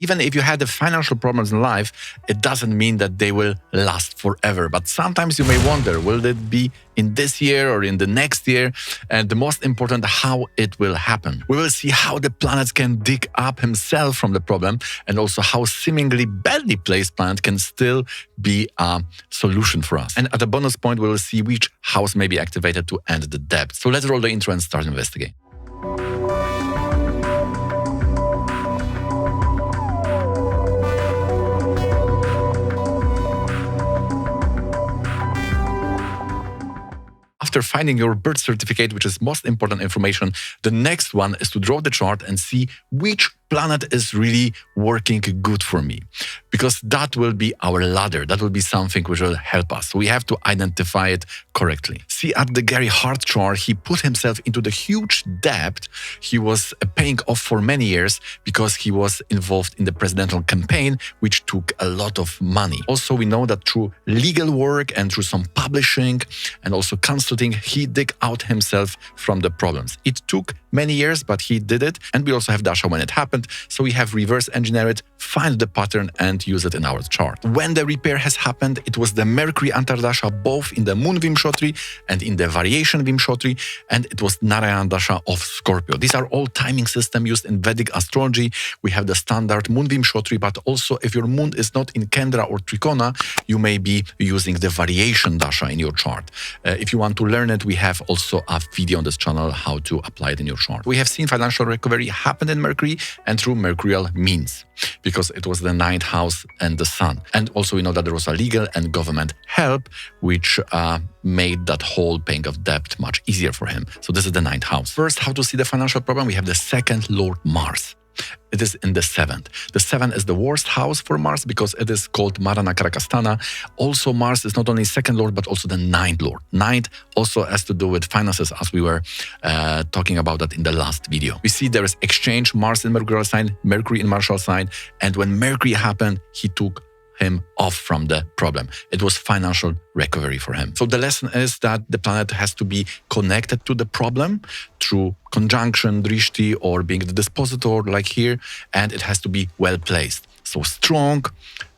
Even if you had the financial problems in life, it doesn't mean that they will last forever. But sometimes you may wonder, will it be in this year or in the next year? And the most important, how it will happen. We will see how the planet can dig up himself from the problem, and also how seemingly badly placed planet can still be a solution for us. And at a bonus point, we will see which house may be activated to end the debt. So let's roll the intro and start investigating. After finding your birth certificate, which is most important information, the next one is to draw the chart and see which planet is really working good for me. Because that will be our ladder. That will be something which will help us. So we have to identify it correctly. See, at the Hart chart, he put himself into the huge debt he was paying off for many years because he was involved in the presidential campaign, which took a lot of money. Also, we know that through legal work and through some publishing and also consulting, he dig out himself from the problems. It took many years, but he did it. And we also have Dasha when it happened. So we have reverse engineer it, find the pattern and use it in our chart. When the repair has happened, it was the Mercury Dasha both in the Moon Vimshotri and in the variation Vimshotri, and it was Narayana Dasha of Scorpio. These are all timing system used in Vedic astrology. We have the standard Moon Vimshotri, but also if your moon is not in Kendra or Trikona, you may be using the variation Dasha in your chart. If you want to learn it, we have also a video on this channel how to apply it in your chart. We have seen financial recovery happen in Mercury and through mercurial means, because it was the 9th house and the sun. And also we know that there was a legal and government help, which made that whole paying of debt much easier for him. So this is the 9th house. First, how to see the financial problem? We have the 2nd Lord Mars. It is in the 7th. The 7th is the worst house for Mars because it is called Marana Karakastana. Also, Mars is not only 2nd Lord, but also the 9th Lord. 9th also has to do with finances, as we were talking about that in the last video. We see there is exchange, Mars in Mercurial sign, Mercury in Martial sign. And when Mercury happened, he took him off from the problem. It was financial recovery for him. So the lesson is that the planet has to be connected to the problem through conjunction, drishti, or being the dispositor like here, and it has to be well placed. So strong,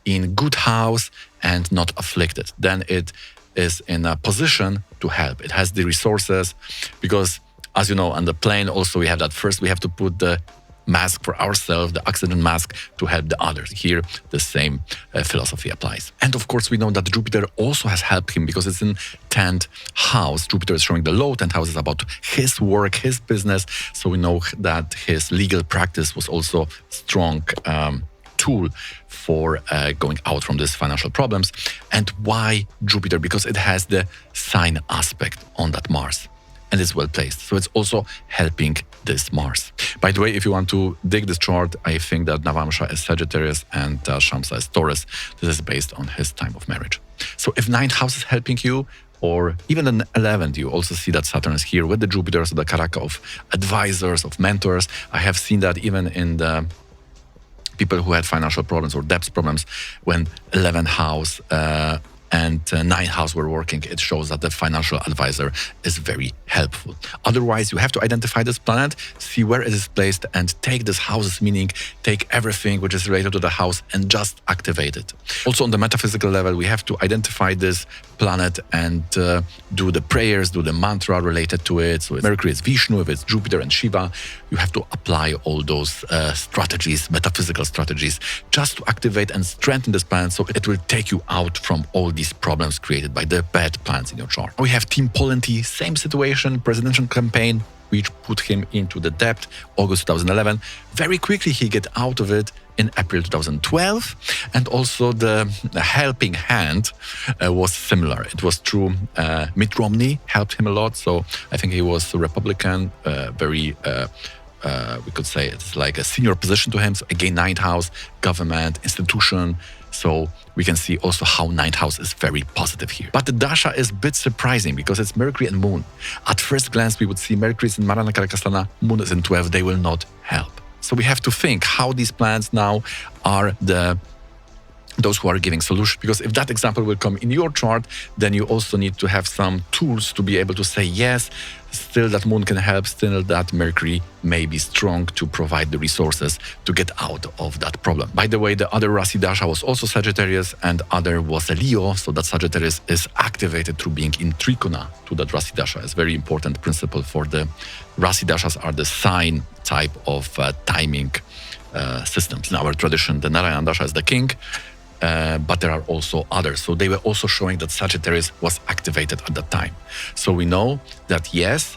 in good house, and not afflicted. Then it is in a position to help. It has the resources, because as you know, on the plane also we have that first we have to put the mask for ourselves, the oxygen mask, to help the others. Here, the same philosophy applies. And of course, we know that Jupiter also has helped him because it's in 10th house. Jupiter is showing the low 10th house is about his work, his business. So we know that his legal practice was also strong tool for going out from these financial problems. And why Jupiter? Because it has the sign aspect on that Mars. And it's well placed. So it's also helping this Mars. By the way, if you want to dig this chart, I think that Navamsha is Sagittarius and Shamsa is Taurus. This is based on his time of marriage. So if 9th house is helping you, or even in 11th, you also see that Saturn is here with the Jupiter, so the Karaka of advisors, of mentors. I have seen that even in the people who had financial problems or debt problems, when 11th house and 9th house were working, it shows that the financial advisor is very helpful. Otherwise, you have to identify this planet, see where it is placed, and take this house's meaning, take everything which is related to the house and just activate it. Also on the metaphysical level, we have to identify this planet and do the prayers, do the mantra related to it. So if Mercury is Vishnu, if it's Jupiter and Shiva, you have to apply all those strategies, metaphysical strategies, just to activate and strengthen this planet so it will take you out from all these problems created by the bad planets in your chart. We have Team Polenti, same situation, presidential campaign, which put him into the debt, August 2011. Very quickly he get out of it in April 2012. And also the helping hand was similar. It was through Mitt Romney, helped him a lot. So I think he was a Republican, very we could say it's like a senior position to him. So again, 9th house, government, institution. So we can see also how 9th house is very positive here. But the Dasha is a bit surprising because it's Mercury and Moon. At first glance, we would see Mercury is in Marana Karakastana, Moon is in 12. They will not help. So we have to think how these planets now are the those who are giving solution. Because if that example will come in your chart, then you also need to have some tools to be able to say, yes, still that moon can help, still that Mercury may be strong to provide the resources to get out of that problem. By the way, the other Rasi Dasha was also Sagittarius and other was a Leo, so that Sagittarius is activated through being in Trikona to that Rasi Dasha. It's a very important principle for the Rasi Dashas are the sign type of timing systems. In our tradition, the Narayana Dasha is the king, but there are also others. So they were also showing that Sagittarius was activated at that time. So we know that yes,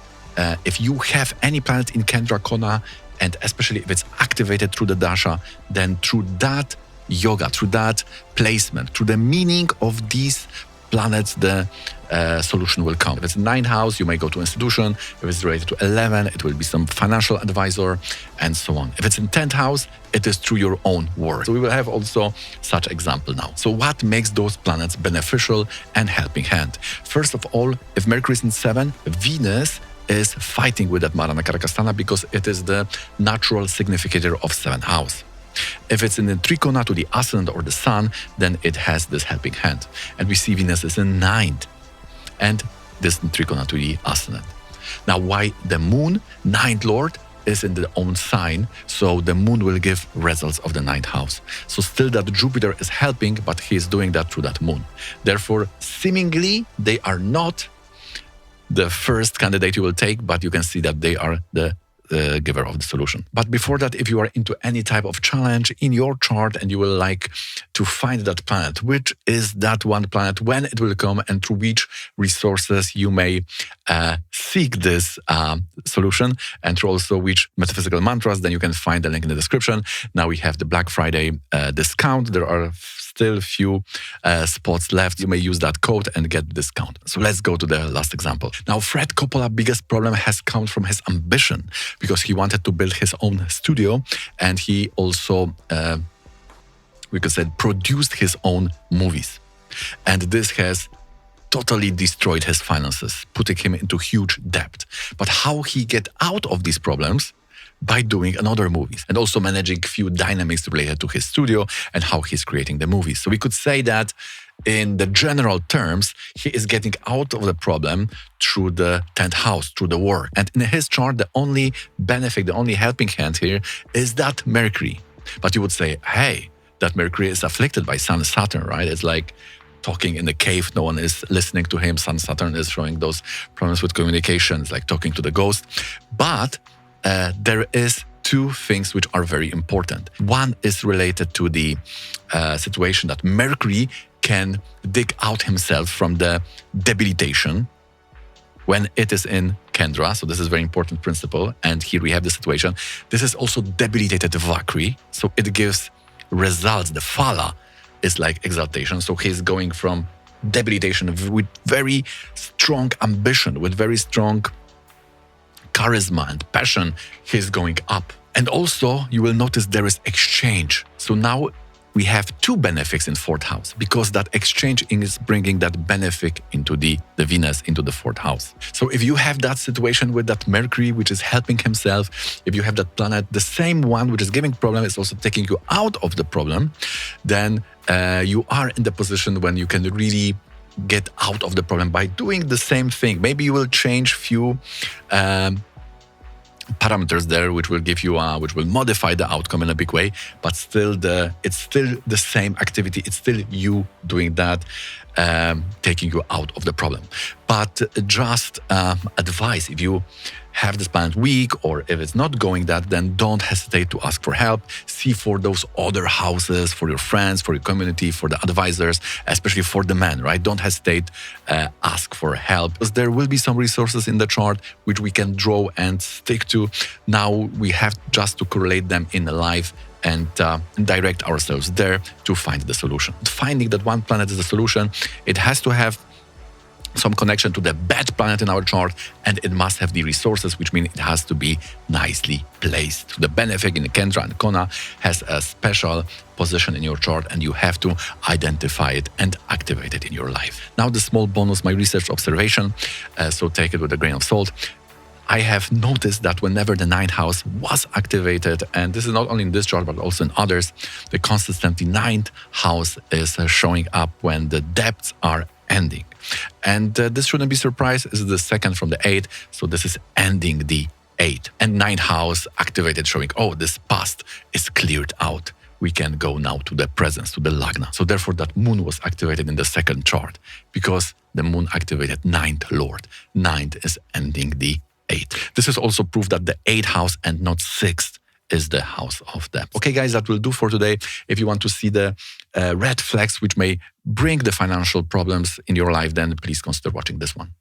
if you have any planet in Kendra Kona, and especially if it's activated through the Dasha, then through that yoga, through that placement, through the meaning of these planets, the solution will come. If it's 9th house, you may go to institution. If it's related to 11, it will be some financial advisor and so on. If it's in 10th house, it is through your own work. So we will have also such example now. So what makes those planets beneficial and helping hand? First of all, if Mercury is in 7, Venus is fighting with that Marana Karakastana because it is the natural significator of 7th house. If it's in the Trikona to the ascendant or the sun, then it has this helping hand. And we see Venus is in 9th and this in Trikona to the ascendant. Now, why the moon, 9th lord, is in their own sign, so the moon will give results of the 9th house. So still that Jupiter is helping, but he is doing that through that moon. Therefore, seemingly, they are not the first candidate you will take, but you can see that they are the giver of the solution. But before that, if you are into any type of challenge in your chart and you will like to find that planet, which is that one planet, when it will come and through which resources you may seek this solution, and through also which metaphysical mantras, then you can find the link in the description. Now we have the Black Friday discount. There are still few spots left. You may use that code and get discount. So let's go to the last example. Now, Fred Coppola biggest problem has come from his ambition, because he wanted to build his own studio and he also, we could say, produced his own movies. And this has totally destroyed his finances, putting him into huge debt. But how he get out of these problems? By doing another movies and also managing few dynamics related to his studio and how he's creating the movies. So we could say that in the general terms, he is getting out of the problem through the 10th house, through the work. And in his chart, the only benefit, the only helping hand here is that Mercury. But you would say, hey, that Mercury is afflicted by Sun and Saturn, right? It's like talking in the cave, no one is listening to him. Sun Saturn is showing those problems with communication. It's like talking to the ghost. But there is two things which are very important. One is related to the situation that Mercury can dig out himself from the debilitation when it is in Kendra. So this is a very important principle. And here we have the situation. This is also debilitated Vakri. So it gives results. The Phala is like exaltation. So he's going from debilitation with very strong ambition, with very strong charisma and passion, he's going up. And also, you will notice there is exchange. So now we have two benefits in 4th house, because that exchange is bringing that benefit into the Venus, into the 4th house. So if you have that situation with that Mercury, which is helping himself, if you have that planet, the same one which is giving problem is also taking you out of the problem, then you are in the position when you can really get out of the problem by doing the same thing. Maybe you will change few parameters there, which will give you which will modify the outcome in a big way, but still it's still the same activity. It's still you doing that, taking you out of the problem. But just advice, if you have this planet weak, or if it's not going that, then don't hesitate to ask for help. See for those other houses, for your friends, for your community, for the advisors, especially for the men, right? Don't hesitate, ask for help, because there will be some resources in the chart which we can draw and stick to. Now we have just to correlate them in life and direct ourselves there to find the solution. Finding that one planet is the solution, it has to have some connection to the bad planet in our chart, and it must have the resources, which means it has to be nicely placed. The benefic in the Kendra and Kona has a special position in your chart, and you have to identify it and activate it in your life. Now the small bonus, my research observation, so take it with a grain of salt. I have noticed that whenever the ninth house was activated, and this is not only in this chart, but also in others, the consistently ninth house is showing up when the debts are ending. And this shouldn't be surprised. This is the second from the eighth, so this is ending the eighth. And ninth house activated, showing, oh, this past is cleared out. We can go now to the presence, to the lagna. So therefore, that moon was activated in the second chart because the moon activated ninth lord. Ninth is ending the eighth. This is also proof that the eighth house and not sixth is the house of debt. Okay, guys, that will do for today. If you want to see the red flags which may bring the financial problems in your life, then please consider watching this one.